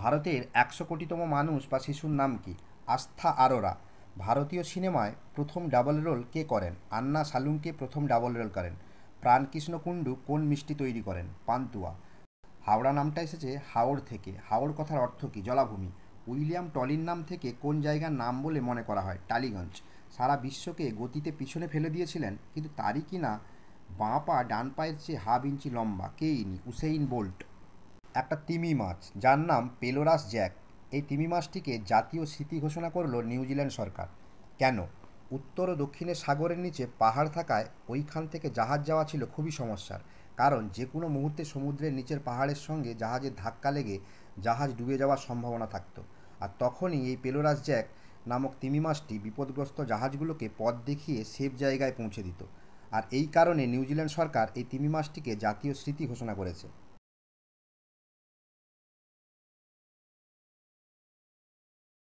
ভারতের ১০০ কোটিতম মানুষ বা শিশুর নাম কি? আস্থা আরোরা। ভারতীয় সিনেমায় প্রথম ডাবল রোল কে করেন? আন্না সালুঙ্কে প্রথম ডাবল রোল করেন। প্রাণকৃষ্ণ কুণ্ডু কোন মিষ্টি তৈরি করেন? পান্তুয়া। হাওড়া নামটা এসেছে হাওড় থেকে। হাওড় কথার অর্থ কী? জলাভূমি। উইলিয়াম টলির নাম থেকে কোন জায়গার নাম বলে মনে করা হয়? টালিগঞ্জ। সারা বিশ্বকে গতিতে পিছনে ফেলে দিয়েছিলেন, কিন্তু তারই কিনা বাঁ পা ডান পায়ের চেয়ে হাফ ইঞ্চি লম্বা, কে ইনি? Usain Bolt. একটা তিমি মাছ যার নাম পেলোরাস জ্যাক, এই তিমি মাছটিকে জাতীয় স্মৃতি ঘোষণা করলো নিউজিল্যান্ড সরকার। কেন? উত্তর ও দক্ষিণের সাগরের নিচে পাহাড় থাকায় ওইখান থেকে জাহাজ যাওয়া ছিল খুবই সমস্যার। কারণ যে কোনো মুহূর্তে সমুদ্রের নিচের পাহাড়ের সঙ্গে জাহাজের ধাক্কা লেগে জাহাজ ডুবে যাওয়ার সম্ভাবনা থাকতো। আর তখনই এই পেলোরাস জ্যাক নামক তিমি মাছটি বিপদগ্রস্ত জাহাজগুলোকে পথ দেখিয়ে সেফ জায়গায় পৌঁছে দিত। আর এই কারণে নিউজিল্যান্ড সরকার এই তিমি মাছটিকে জাতীয় স্মৃতি ঘোষণা করেছে।